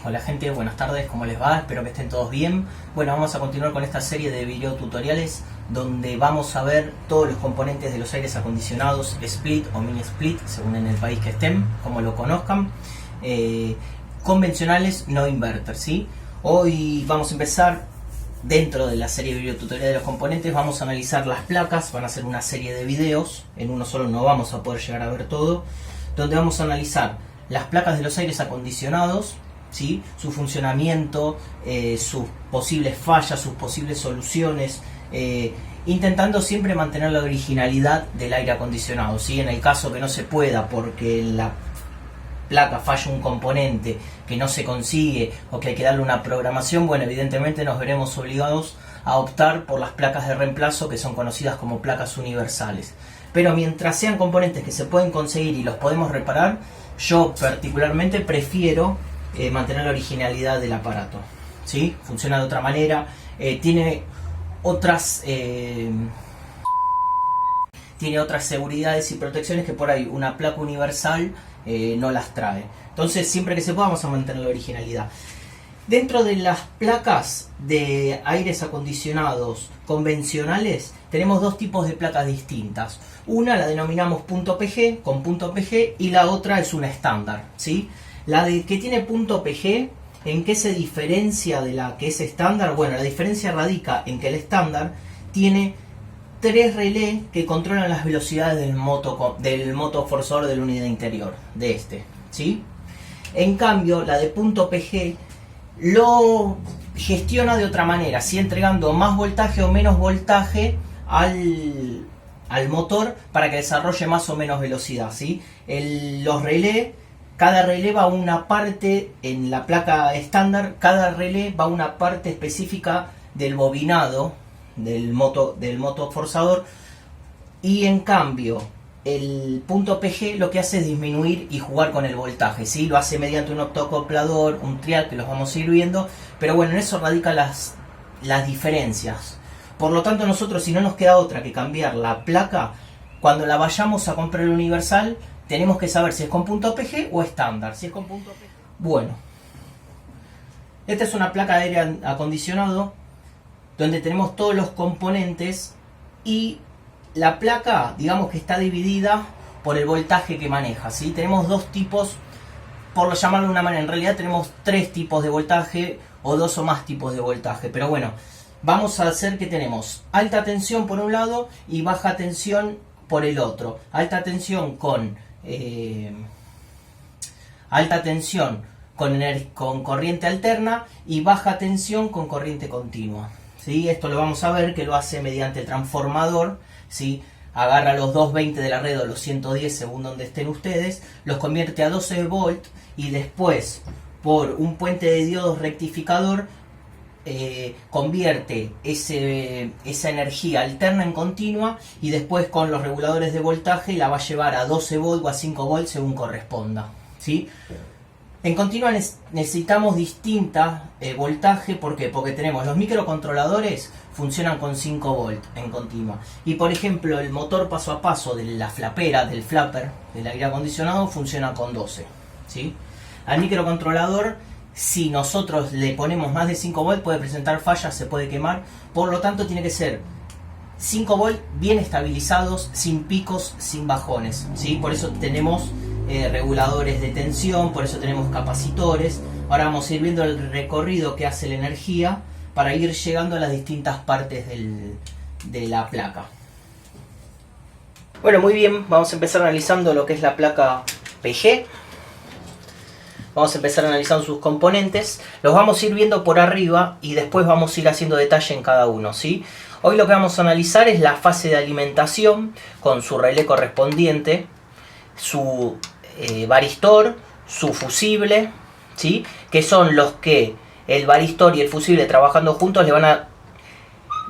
Hola gente, buenas tardes, ¿cómo les va? Espero que estén todos bien. Bueno, vamos a continuar con esta serie de videotutoriales donde vamos a ver todos los componentes de los aires acondicionados, split o mini split, según en el país que estén, como lo conozcan, convencionales, no inverter, ¿sí? Hoy vamos a empezar, dentro de la serie de videotutoriales de los componentes, vamos a analizar las placas. Van a ser una serie de videos, en uno solo no vamos a poder llegar a ver todo, donde vamos a analizar las placas de los aires acondicionados, ¿sí? Su funcionamiento, sus posibles fallas, sus posibles soluciones, intentando siempre mantener la originalidad del aire acondicionado, ¿sí? En el caso que no se pueda porque en la placa falla un componente que no se consigue o que hay que darle una programación, bueno, evidentemente nos veremos obligados a optar por las placas de reemplazo, que son conocidas como placas universales. Pero mientras sean componentes que se pueden conseguir y los podemos reparar, yo particularmente prefiero mantener la originalidad del aparato, ¿sí? Funciona de otra manera, tiene otras seguridades y protecciones que por ahí una placa universal no las trae. Entonces, siempre que se pueda, vamos a mantener la originalidad. Dentro de las placas de aires acondicionados convencionales tenemos dos tipos de placas distintas. Una la denominamos punto PG, con punto PG, y la otra es una estándar, ¿sí? La de que tiene punto PG, ¿en qué se diferencia de la que es estándar? Bueno, la diferencia radica en que el estándar tiene 3 relés que controlan las velocidades del moto forzador de la unidad interior, de este, ¿sí? En cambio, la de punto PG lo gestiona de otra manera, ¿sí? Entregando más voltaje o menos voltaje al motor para que desarrolle más o menos velocidad, ¿sí? Los relés, cada relé va a una parte, en la placa estándar, cada relé va a una parte específica del bobinado del moto forzador, y en cambio el punto PG lo que hace es disminuir y jugar con el voltaje, ¿sí? Lo hace mediante un optoacoplador, un trial, que los vamos a ir viendo, pero bueno, en eso radican las diferencias. Por lo tanto, nosotros, si no nos queda otra que cambiar la placa, cuando la vayamos a comprar el universal, tenemos que saber si es con punto PG o estándar. Si es con punto PG. Bueno, esta es una placa de aire acondicionado donde tenemos todos los componentes, y la placa, digamos que está dividida por el voltaje que maneja, ¿sí? Tenemos dos tipos, por llamarlo de una manera. En realidad tenemos 3 tipos de voltaje o 2 o más tipos de voltaje, pero bueno, vamos a hacer que tenemos alta tensión por un lado y baja tensión por el otro. Alta tensión con con corriente alterna, y baja tensión con corriente continua, ¿sí? Esto lo vamos a ver que lo hace mediante el transformador, ¿sí? Agarra los 220 de la red o los 110 según donde estén ustedes, los convierte a 12 volt, y después por un puente de diodos rectificador convierte esa energía alterna en continua, y después con los reguladores de voltaje la va a llevar a 12 volt o a 5 volt según corresponda, ¿sí? En continua necesitamos distinta voltaje. ¿Por qué? Porque tenemos los microcontroladores, funcionan con 5 volt en continua, y por ejemplo el motor paso a paso de la flapera, del flapper del aire acondicionado, funciona con 12, ¿sí? Al microcontrolador, si nosotros le ponemos más de 5 volt, puede presentar fallas, se puede quemar. Por lo tanto, tiene que ser 5 volt bien estabilizados, sin picos, sin bajones, ¿sí? Por eso tenemos reguladores de tensión, por eso tenemos capacitores. Ahora vamos a ir viendo el recorrido que hace la energía para ir llegando a las distintas partes de la placa. Bueno, muy bien, vamos a empezar analizando lo que es la placa PG. Vamos a empezar analizando sus componentes. Los vamos a ir viendo por arriba y después vamos a ir haciendo detalle en cada uno, ¿sí? Hoy lo que vamos a analizar es la fase de alimentación con su relé correspondiente, su varistor, su fusible, ¿sí? Que son los que el varistor y el fusible, trabajando juntos, le van a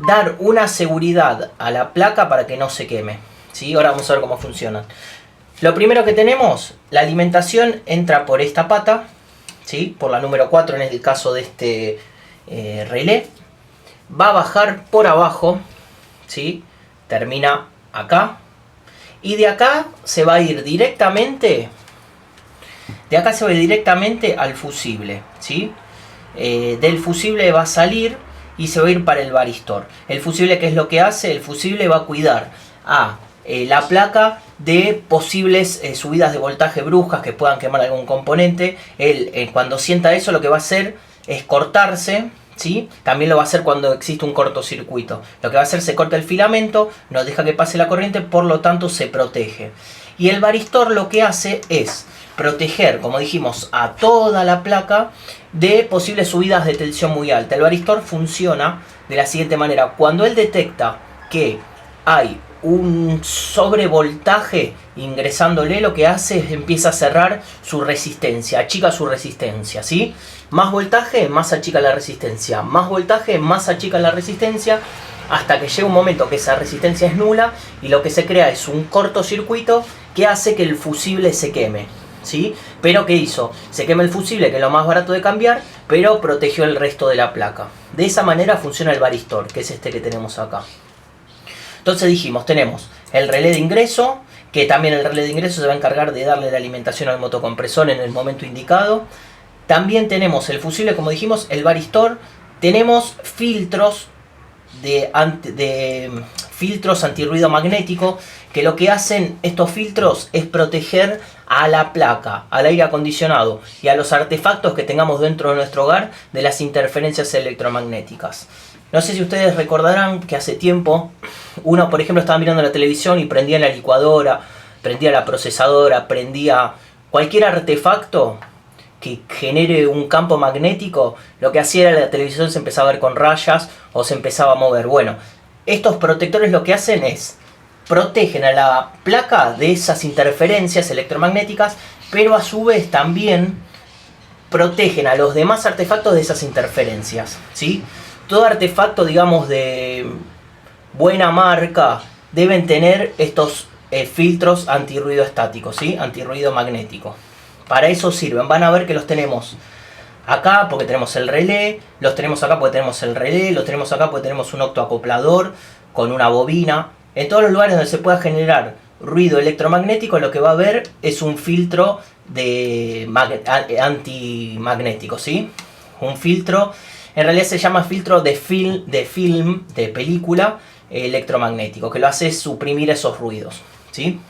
dar una seguridad a la placa para que no se queme, ¿sí? Ahora vamos a ver cómo funcionan. Lo primero que tenemos, la alimentación entra por esta pata, ¿sí? Por la número 4 en el caso de este relé. Va a bajar por abajo, ¿sí? Termina acá. Y de acá se va a ir directamente De acá se va directamente al fusible, ¿sí? Del fusible va a salir y se va a ir para el varistor. El fusible, ¿qué es lo que hace? El fusible va a cuidar a la placa de posibles subidas de voltaje bruscas que puedan quemar algún componente. Él, cuando sienta eso, lo que va a hacer es cortarse, ¿sí? También lo va a hacer cuando existe un cortocircuito. Lo que va a hacer, se corta el filamento, no deja que pase la corriente, por lo tanto se protege. Y el varistor lo que hace es proteger, como dijimos, a toda la placa de posibles subidas de tensión muy alta. El varistor funciona de la siguiente manera: cuando él detecta que hay un sobrevoltaje ingresándole, lo que hace es empieza a cerrar su resistencia, achica su resistencia, ¿sí? Más voltaje, más achica la resistencia, más voltaje, más achica la resistencia, hasta que llega un momento que esa resistencia es nula y lo que se crea es un cortocircuito que hace que el fusible se queme, ¿sí? Pero ¿qué hizo? Se quema el fusible, que es lo más barato de cambiar, pero protegió el resto de la placa. De esa manera funciona el varistor, que es este que tenemos acá. Entonces dijimos, tenemos el relé de ingreso, que también el relé de ingreso se va a encargar de darle la alimentación al motocompresor en el momento indicado. También tenemos el fusible, como dijimos, el varistor. Tenemos filtros filtros antirruido magnético, que lo que hacen estos filtros es proteger a la placa, al aire acondicionado y a los artefactos que tengamos dentro de nuestro hogar de las interferencias electromagnéticas. No sé si ustedes recordarán que hace tiempo uno, por ejemplo, estaba mirando la televisión y prendía la licuadora, prendía la procesadora, prendía cualquier artefacto que genere un campo magnético. Lo que hacía era la televisión se empezaba a ver con rayas o se empezaba a mover. Bueno, estos protectores lo que hacen es protegen a la placa de esas interferencias electromagnéticas, pero a su vez también protegen a los demás artefactos de esas interferencias, ¿sí? Todo artefacto, digamos, de buena marca deben tener estos filtros antirruido estático, ¿sí? Antirruido magnético. Para eso sirven. Van a ver que los tenemos acá porque tenemos el relé, los tenemos acá porque tenemos el relé, los tenemos acá porque tenemos un octoacoplador con una bobina. En todos los lugares donde se pueda generar ruido electromagnético, lo que va a haber es un filtro de antimagnético, ¿sí? Un filtro, en realidad se llama filtro de film, de película electromagnético, que lo hace es suprimir esos ruidos, ¿sí?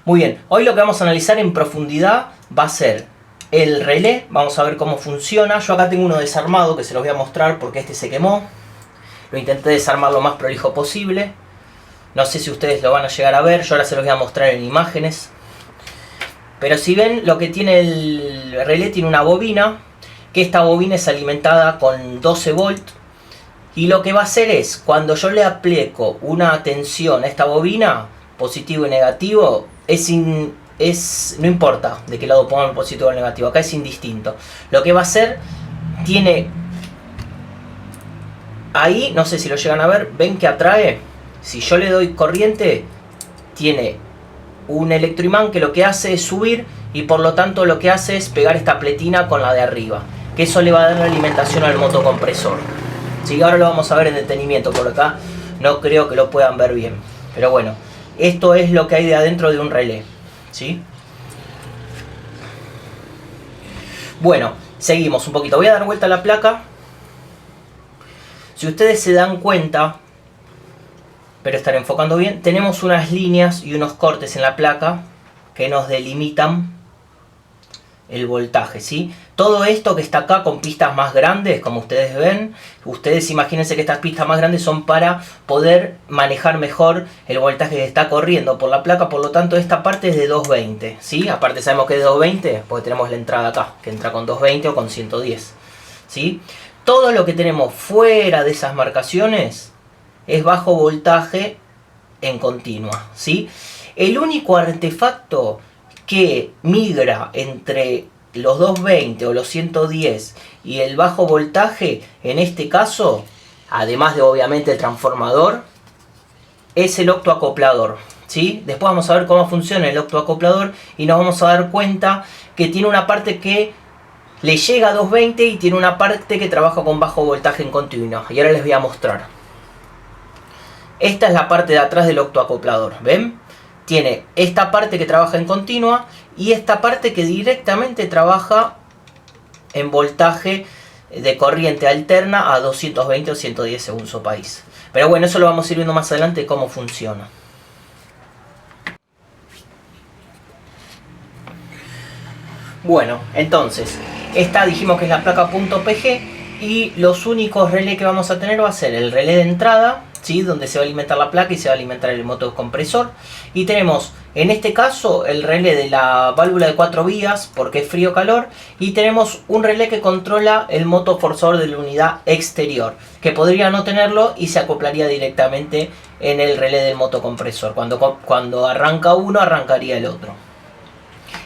Muy bien, hoy lo que vamos a analizar en profundidad va a ser el relé. Vamos a ver cómo funciona. Yo acá tengo uno desarmado que se los voy a mostrar porque este se quemó. Lo intenté desarmar lo más prolijo posible. No sé si ustedes lo van a llegar a ver. Yo ahora se los voy a mostrar en imágenes. Pero si ven, lo que tiene el relé tiene una bobina, que esta bobina es alimentada con 12 volts. Y lo que va a hacer es, cuando yo le aplico una tensión a esta bobina, positivo y negativo, no importa de qué lado pongan el positivo o el negativo, acá es indistinto. Lo que va a hacer, tiene ahí, no sé si lo llegan a ver, ven que atrae. Si yo le doy corriente, tiene un electroimán que lo que hace es subir y por lo tanto lo que hace es pegar esta pletina con la de arriba, que eso le va a dar la alimentación al motocompresor. Sí, ahora lo vamos a ver en detenimiento, por acá no creo que lo puedan ver bien, pero bueno, esto es lo que hay de adentro de un relé, ¿sí? Bueno, seguimos un poquito. Voy a dar vuelta a la placa. Si ustedes se dan cuenta, pero estar enfocando bien, tenemos unas líneas y unos cortes en la placa que nos delimitan el voltaje, ¿sí? Todo esto que está acá con pistas más grandes, como ustedes ven, ustedes imagínense que estas pistas más grandes son para poder manejar mejor el voltaje que está corriendo por la placa. Por lo tanto, esta parte es de 220, ¿sí? Aparte sabemos que es de 220 porque tenemos la entrada acá, que entra con 220 o con 110, ¿sí? Todo lo que tenemos fuera de esas marcaciones es bajo voltaje en continua, ¿sí? El único artefacto que migra entre los 220 o los 110 y el bajo voltaje, en este caso, además de obviamente el transformador, es el octoacoplador, ¿sí? Después vamos a ver cómo funciona el octoacoplador y nos vamos a dar cuenta que tiene una parte que le llega a 220 y tiene una parte que trabaja con bajo voltaje en continuo. Y ahora les voy a mostrar. Esta es la parte de atrás del octoacoplador, ¿ven? tiene esta parte que trabaja en continua y esta parte que directamente trabaja en voltaje de corriente alterna a 220 o 110 según su país. Pero bueno, eso lo vamos a ir viendo más adelante cómo funciona. Bueno, entonces, esta dijimos que es la placa .pg y los únicos relés que vamos a tener va a ser el relé de entrada, ¿sí? Donde se va a alimentar la placa y se va a alimentar el motocompresor. Y tenemos, en este caso, el relé de la válvula de 4 vías, porque es frío-calor. Y tenemos un relé que controla el motoforzador de la unidad exterior, que podría no tenerlo y se acoplaría directamente en el relé del motocompresor. Cuando arranca uno, arrancaría el otro.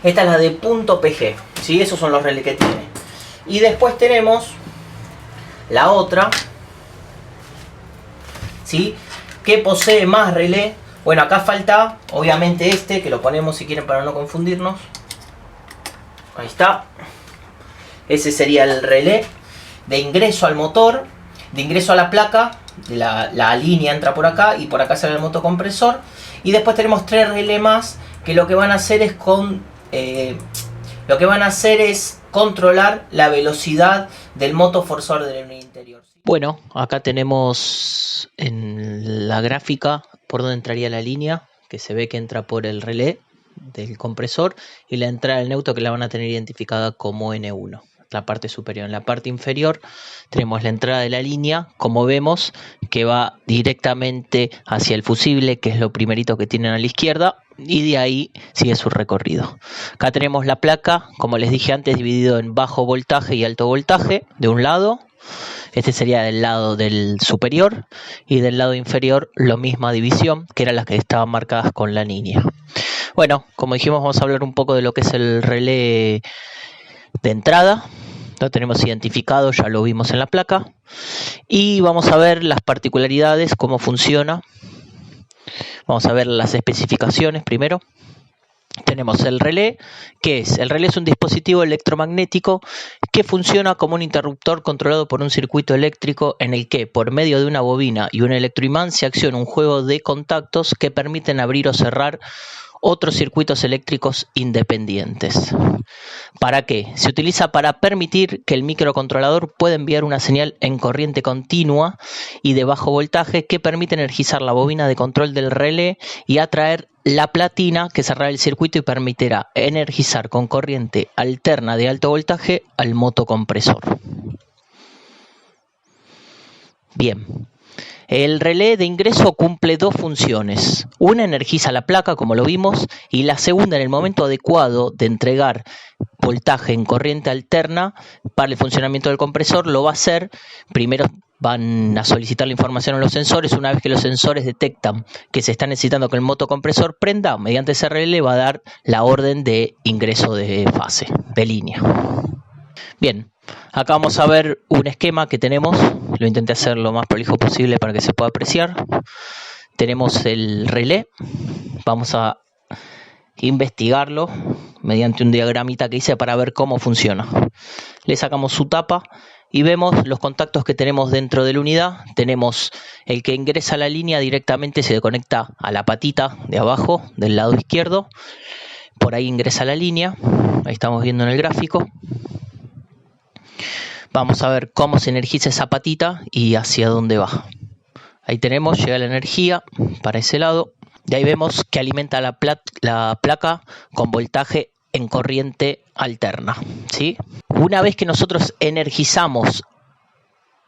Esta es la de .pg, ¿sí? Esos son los relés que tiene. Y después tenemos la otra, ¿sí? Que posee más relé. Bueno, acá falta obviamente este, que lo ponemos si quieren para no confundirnos. Ahí está. Ese sería el relé de ingreso al motor, de ingreso a la placa. La línea entra por acá y por acá sale el motocompresor. Y después tenemos 3 relés más que lo que van a hacer es controlar la velocidad del motoforzador de la unidad interior. Bueno, acá tenemos en la gráfica por donde entraría la línea, que se ve que entra por el relé del compresor, y la entrada del neutro que la van a tener identificada como N1, la parte superior. En la parte inferior tenemos la entrada de la línea, como vemos, que va directamente hacia el fusible, que es lo primerito que tienen a la izquierda, y de ahí sigue su recorrido. Acá tenemos la placa, como les dije antes, dividido en bajo voltaje y alto voltaje de un lado. Este sería del lado del superior, y del lado inferior la misma división, que eran las que estaban marcadas con la línea. Bueno, como dijimos, vamos a hablar un poco de lo que es el relé de entrada. Lo tenemos identificado, ya lo vimos en la placa. Y vamos a ver las particularidades, cómo funciona. Vamos a ver las especificaciones primero. Tenemos el relé, el relé es un dispositivo electromagnético que funciona como un interruptor controlado por un circuito eléctrico en el que, por medio de una bobina y un electroimán, se acciona un juego de contactos que permiten abrir o cerrar otros circuitos eléctricos independientes. ¿Para qué? Se utiliza para permitir que el microcontrolador pueda enviar una señal en corriente continua y de bajo voltaje que permite energizar la bobina de control del relé y atraer la platina que cerrará el circuito y permitirá energizar con corriente alterna de alto voltaje al motocompresor. Bien. El relé de ingreso cumple 2 funciones. Una, energiza la placa, como lo vimos, y la segunda, en el momento adecuado de entregar voltaje en corriente alterna para el funcionamiento del compresor, lo va a hacer. Primero van a solicitar la información a los sensores. Una vez que los sensores detectan que se está necesitando que el motocompresor prenda, mediante ese relé va a dar la orden de ingreso de fase, de línea. Bien, acá vamos a ver un esquema que tenemos. Lo intenté hacer lo más prolijo posible para que se pueda apreciar. Tenemos el relé. Vamos a investigarlo mediante un diagramita que hice para ver cómo funciona. Le sacamos su tapa y vemos los contactos que tenemos dentro de la unidad. Tenemos el que ingresa a la línea, directamente se conecta a la patita de abajo del lado izquierdo. Por ahí ingresa la línea. Ahí estamos viendo en el gráfico. Vamos a ver cómo se energiza esa patita y hacia dónde va. Ahí tenemos, llega la energía para ese lado. De ahí vemos que alimenta la placa con voltaje en corriente alterna, ¿sí? Una vez que nosotros energizamos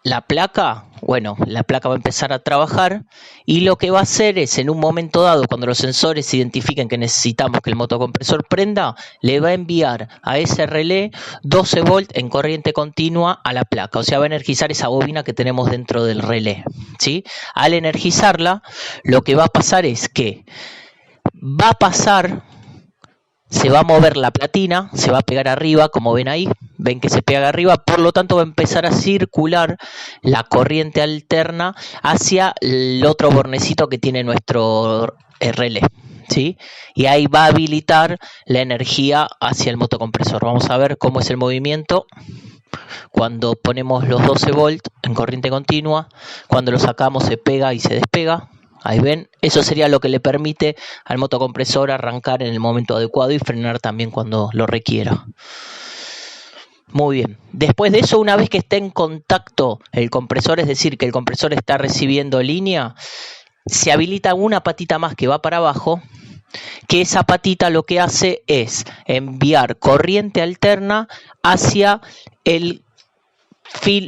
la placa, bueno, la placa va a empezar a trabajar y lo que va a hacer es, en un momento dado, cuando los sensores identifiquen que necesitamos que el motocompresor prenda, le va a enviar a ese relé 12 volts en corriente continua a la placa. O sea, va a energizar esa bobina que tenemos dentro del relé, ¿sí? Al energizarla, lo que va a pasar es que se va a mover la platina, se va a pegar arriba, como ven ahí, ven que se pega arriba, por lo tanto va a empezar a circular la corriente alterna hacia el otro bornecito que tiene nuestro relé, ¿sí? Y ahí va a habilitar la energía hacia el motocompresor. Vamos a ver cómo es el movimiento cuando ponemos los 12 volts en corriente continua. Cuando lo sacamos se pega y se despega. Ahí ven, eso sería lo que le permite al motocompresor arrancar en el momento adecuado y frenar también cuando lo requiera. Muy bien, después de eso, una vez que esté en contacto el compresor, es decir, que el compresor está recibiendo línea, se habilita una patita más que va para abajo, que esa patita lo que hace es enviar corriente alterna hacia el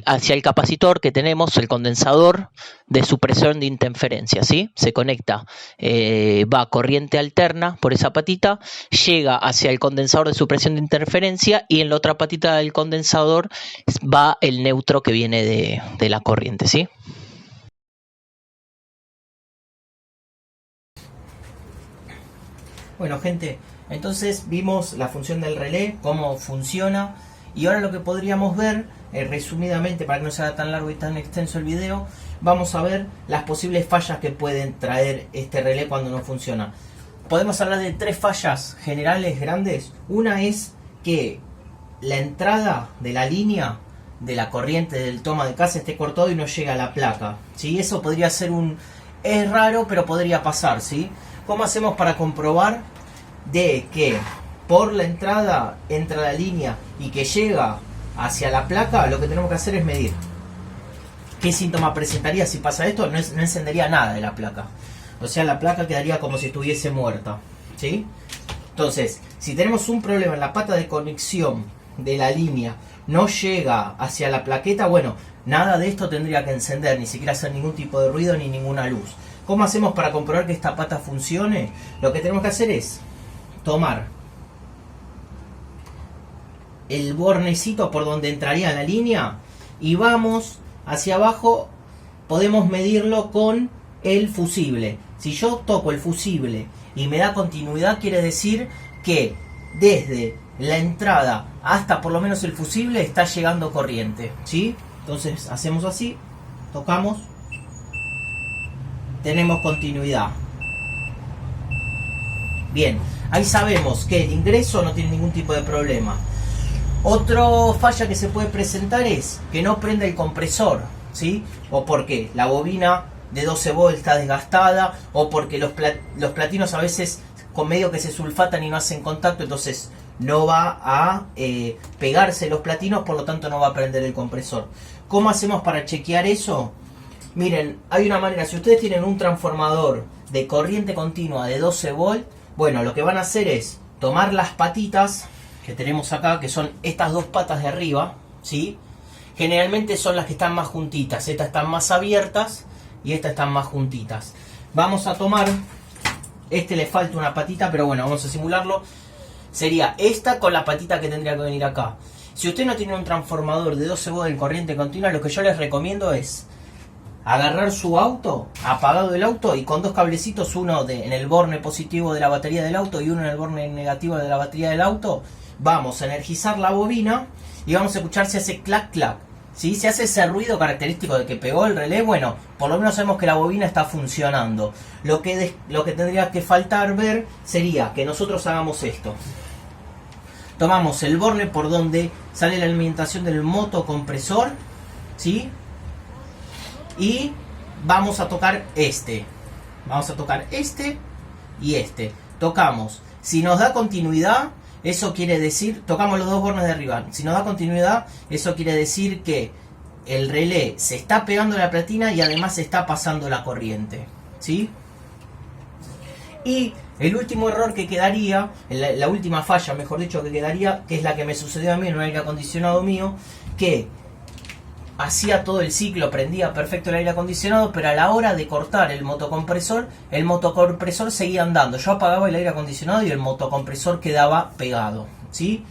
hacia el capacitor que tenemos, el condensador de supresión de interferencia, ¿sí? Se conecta, va corriente alterna por esa patita, llega hacia el condensador de supresión de interferencia y en la otra patita del condensador va el neutro que viene de la corriente, ¿sí? Bueno, gente, entonces vimos la función del relé, cómo funciona, y ahora lo que podríamos ver, resumidamente, para que no sea tan largo y tan extenso el video, vamos a ver las posibles fallas que pueden traer este relé cuando no funciona. Podemos hablar de 3 fallas generales grandes. Una es que la entrada de la línea de la corriente del toma de casa esté cortado y no llega a la placa, ¿sí? Eso podría ser es raro, pero podría pasar, ¿sí? ¿Cómo hacemos para comprobar de que por la entrada entra la línea y que llega hacia la placa? Lo que tenemos que hacer es medir. ¿Qué síntoma presentaría si pasa esto? No encendería nada de la placa. O sea, la placa quedaría como si estuviese muerta, ¿sí? Entonces, si tenemos un problema en la pata de conexión de la línea, no llega hacia la plaqueta, bueno, nada de esto tendría que encender, ni siquiera hacer ningún tipo de ruido ni ninguna luz. ¿Cómo hacemos para comprobar que esta pata funcione? Lo que tenemos que hacer es tomar el bornecito por donde entraría la línea y vamos hacia abajo. Podemos medirlo con el fusible. Si yo toco el fusible y me da continuidad, quiere decir que desde la entrada hasta por lo menos el fusible está llegando corriente, ¿sí? Entonces hacemos así, tocamos, tenemos continuidad. Bien, ahí sabemos que el ingreso no tiene ningún tipo de problema. Otra falla que se puede presentar es que no prende el compresor, ¿sí? O porque la bobina de 12 volts está desgastada, o porque los platinos a veces con medio que se sulfatan y no hacen contacto, entonces no va a pegarse los platinos, por lo tanto no va a prender el compresor. ¿Cómo hacemos para chequear eso? Miren, hay una manera. Si ustedes tienen un transformador de corriente continua de 12 volts, bueno, lo que van a hacer es tomar las patitas que tenemos acá, que son estas dos patas de arriba, ¿sí? Generalmente son las que están más juntitas. Estas están más abiertas y estas están más juntitas. Vamos a tomar, le falta una patita, pero bueno, vamos a simularlo. Sería esta con la patita que tendría que venir acá. Si usted no tiene un transformador de 12 volts en corriente continua, lo que yo les recomiendo es agarrar su auto, apagado el auto, y con 2 cablecitos, uno en el borne positivo de la batería del auto y uno en el borne negativo de la batería del auto, vamos a energizar la bobina y vamos a escuchar si hace clac clac, ¿sí? Si hace ese ruido característico de que pegó el relé, bueno, por lo menos sabemos que la bobina está funcionando. Lo que tendría que faltar ver sería que nosotros hagamos esto. Tomamos el borne por donde sale la alimentación del motocompresor, ¿sí? Y vamos a tocar vamos a tocar y tocamos. Si nos da continuidad, eso quiere decir, tocamos los 2 bornes de arriba. Si nos da continuidad, eso quiere decir que el relé se está pegando a la platina y además se está pasando la corriente, ¿sí? Y el último error que quedaría, la última falla, mejor dicho, que quedaría, que es la que me sucedió a mí en un aire acondicionado mío, que hacía todo el ciclo, prendía perfecto el aire acondicionado, pero a la hora de cortar el motocompresor seguía andando. Yo apagaba el aire acondicionado y el motocompresor quedaba pegado, ¿sí?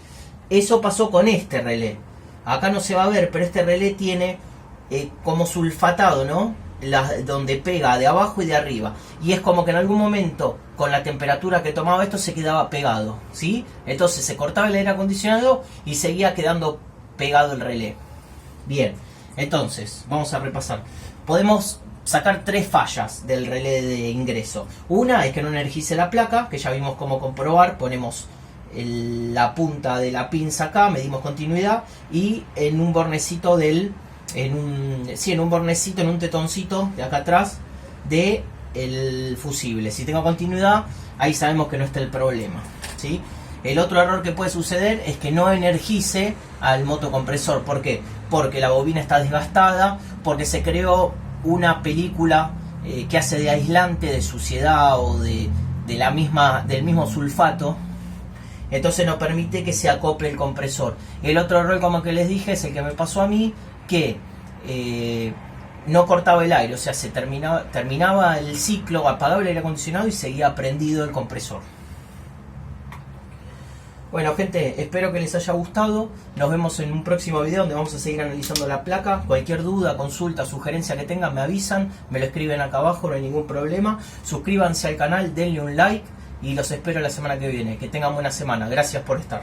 Eso pasó con este relé. Acá no se va a ver, pero este relé tiene como sulfatado, ¿no? Donde pega de abajo y de arriba. Y es como que en algún momento, con la temperatura que tomaba esto, se quedaba pegado, ¿sí? Entonces se cortaba el aire acondicionado y seguía quedando pegado el relé. Bien. Entonces, vamos a repasar. Podemos sacar 3 fallas del relé de ingreso. Una es que no energice la placa, que ya vimos cómo comprobar. Ponemos la punta de la pinza acá, medimos continuidad, y en un bornecito en un tetoncito de acá atrás de el fusible. Si tengo continuidad, ahí sabemos que no está el problema, ¿sí? El otro error que puede suceder es que no energice al motocompresor. ¿Por qué? Porque la bobina está desgastada, porque se creó una película que hace de aislante, de suciedad o del mismo sulfato. Entonces no permite que se acople el compresor. El otro error, como que les dije, es el que me pasó a mí, que no cortaba el aire, o sea, se terminaba el ciclo, apagaba el aire acondicionado y seguía prendido el compresor. Bueno, gente, espero que les haya gustado. Nos vemos en un próximo video donde vamos a seguir analizando la placa. Cualquier duda, consulta, sugerencia que tengan, me avisan, me lo escriben acá abajo, no hay ningún problema. Suscríbanse al canal, denle un like y los espero la semana que viene. Que tengan buena semana. Gracias por estar.